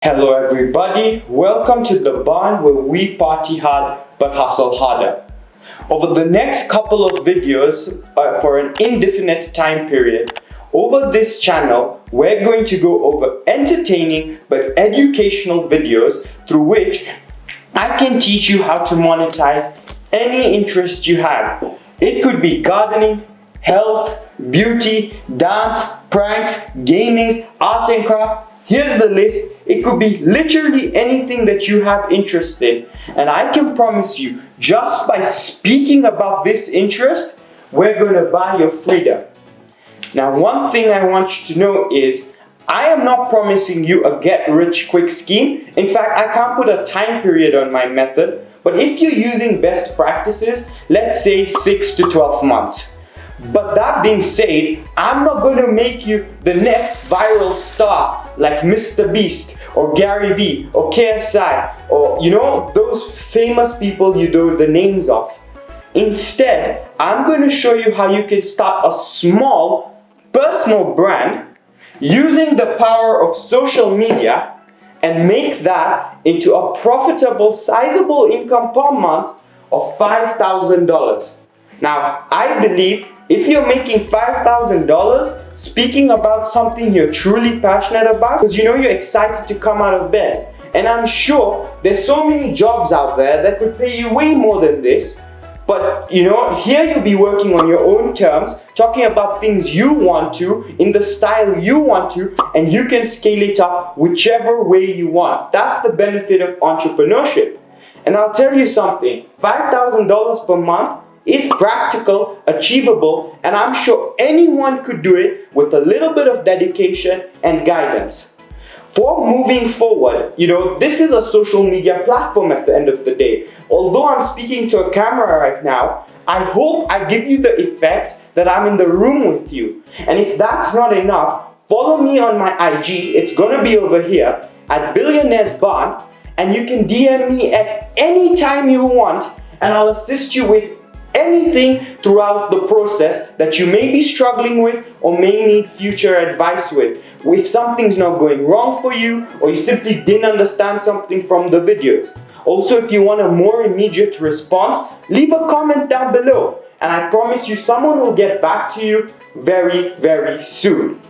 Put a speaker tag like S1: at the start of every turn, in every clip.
S1: Hello everybody, welcome to the barn where we party hard but hustle harder. Over the next couple of videos for an indefinite time period, over this channel we're going to go over entertaining but educational videos through which I can teach you how to monetize any interest you have. It could be gardening, health, beauty, dance, pranks, gaming, art and craft. Here's the list. It could be literally anything that you have interest in. And I can promise you, just by speaking about this interest, we're going to buy your freedom. Now, one thing I want you to know is, I am not promising you a get-rich-quick scheme. In fact, I can't put a time period on my method. But if you're using best practices, let's say 6 to 12 months. But that being said, I'm not going to make you the next viral star like Mr. Beast or Gary Vee or KSI or those famous people you know the names of. Instead, I'm going to show you how you can start a small personal brand using the power of social media and make that into a profitable, sizable income per month of $5,000. Now, I believe if you're making $5,000 speaking about something you're truly passionate about, because you're excited to come out of bed. And I'm sure there's so many jobs out there that could pay you way more than this. But here you'll be working on your own terms, talking about things you want to, in the style you want to, and you can scale it up whichever way you want. That's the benefit of entrepreneurship. And I'll tell you something, $5,000 per month is practical, achievable, and I'm sure anyone could do it with a little bit of dedication and guidance. For moving forward, this is a social media platform at the end of the day. Although I'm speaking to a camera right now, I hope I give you the effect that I'm in the room with you. And if that's not enough, follow me on my IG, it's gonna be over here, at Billionaires Barn, and you can DM me at any time you want, and I'll assist you with anything throughout the process that you may be struggling with or may need future advice with. If something's not going wrong for you or you simply didn't understand something from the videos. Also, if you want a more immediate response, leave a comment down below and I promise you someone will get back to you very, very soon.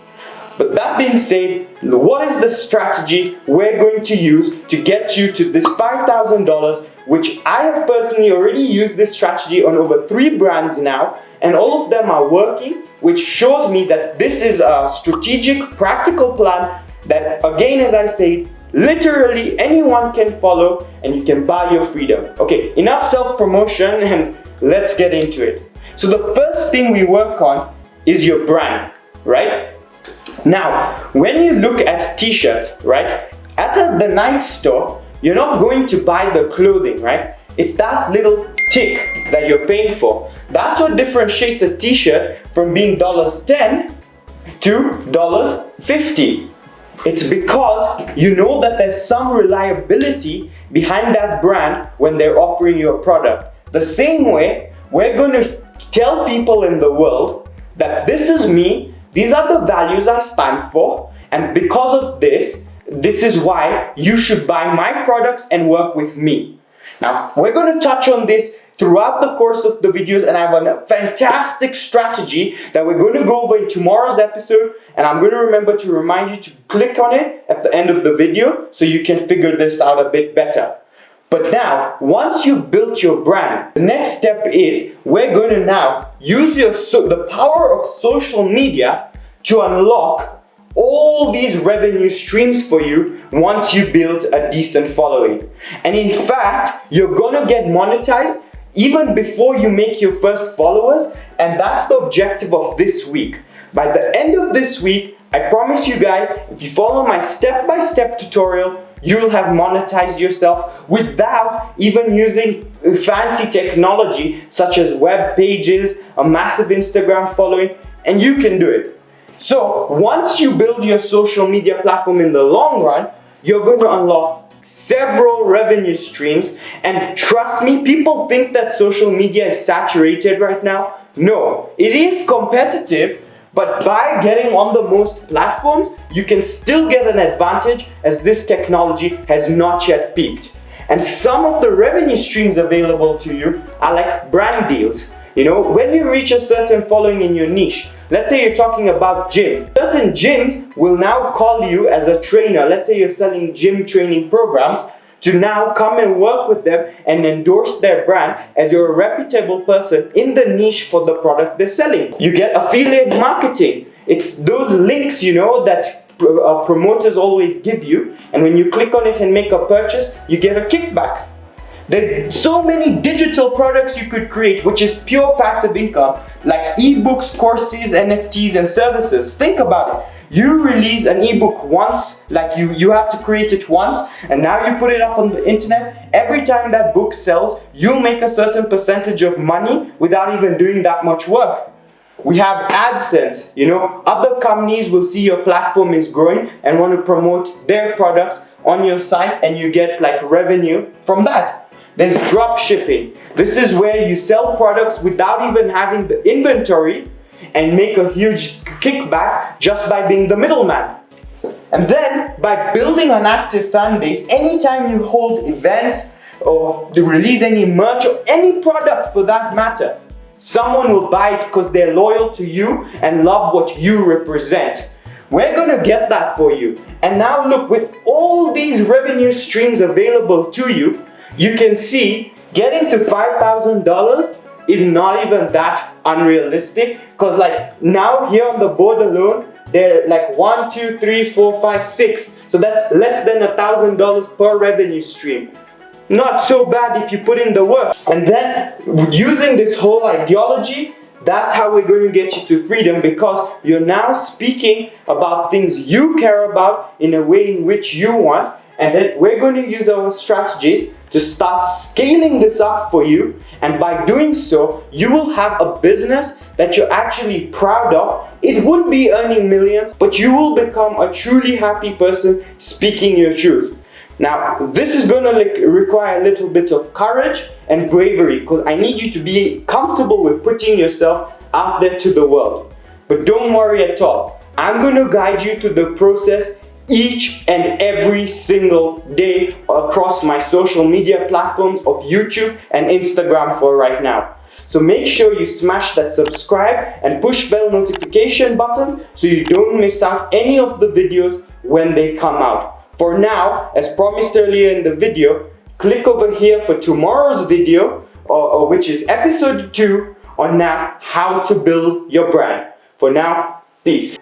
S1: But that being said, what is the strategy we're going to use to get you to this $5,000, which I have personally already used this strategy on over 3 brands now, and all of them are working, which shows me that this is a strategic, practical plan that, again, as I say, literally anyone can follow and you can buy your freedom. Okay, enough self-promotion and let's get into it. So the first thing we work on is your brand, right? Now, when you look at t-shirts, right, at the Nike store, you're not going to buy the clothing, right? It's that little tick that you're paying for. That's what differentiates a t-shirt from being $10 to $50. It's because you know that there's some reliability behind that brand when they're offering you a product. The same way, we're going to tell people in the world that this is me, these are the values I stand for, and because of this is why you should buy my products and work with me. Now, we're going to touch on this throughout the course of the videos, and I have a fantastic strategy that we're going to go over in tomorrow's episode, and I'm going to remember to remind you to click on it at the end of the video so you can figure this out a bit better. But now, once you've built your brand, the next step is we're going to now use the power of social media to unlock all these revenue streams for you once you build a decent following. And in fact, you're going to get monetized even before you make your first followers, and that's the objective of this week. By the end of this week, I promise you guys, if you follow my step-by-step tutorial, you'll have monetized yourself without even using fancy technology such as web pages, a massive Instagram following, and you can do it. So once you build your social media platform in the long run, you're going to unlock several revenue streams, and trust me, people think that social media is saturated right now. No, it is competitive, But by getting on the most platforms, you can still get an advantage as this technology has not yet peaked. And some of the revenue streams available to you are like brand deals. You know, when you reach a certain following in your niche, let's say you're talking about gym. Certain gyms will now call you as a trainer. Let's say you're selling gym training programs, to now come and work with them and endorse their brand as you're a reputable person in the niche for the product they're selling. You get affiliate marketing. It's those links, you know, that promoters always give you, and when you click on it and make a purchase, you get a kickback. There's so many digital products you could create, which is pure passive income, like ebooks, courses, NFTs, and services. Think about it. You release an ebook once, like you have to create it once, and now you put it up on the internet. Every time that book sells, you'll make a certain percentage of money without even doing that much work. We have AdSense, you know, other companies will see your platform is growing and want to promote their products on your site, and you get like revenue from that. There's drop shipping. This is where you sell products without even having the inventory and make a huge kickback just by being the middleman. And then by building an active fan base, anytime you hold events or release any merch or any product for that matter, someone will buy it because they're loyal to you and love what you represent. We're gonna get that for you. And now look, with all these revenue streams available to you, you can see getting to $5,000 is not even that unrealistic, because like now here on the board alone, they're like 1, 2, 3, 4, 5, 6. So that's less than $1,000 per revenue stream. Not so bad if you put in the work. And then using this whole ideology, that's how we're going to get you to freedom, because you're now speaking about things you care about in a way in which you want. And then we're going to use our strategies to start scaling this up for you. And by doing so, you will have a business that you're actually proud of. It won't be earning millions, but you will become a truly happy person speaking your truth. Now, this is going to require a little bit of courage and bravery, because I need you to be comfortable with putting yourself out there to the world. But don't worry at all. I'm going to guide you through the process each and every single day across my social media platforms of YouTube and Instagram for right now. So make sure you smash that subscribe and push bell notification button so you don't miss out any of the videos when they come out. For now, as promised earlier in the video, click over here for tomorrow's video, which is episode 2 on now how to build your brand. For now, peace.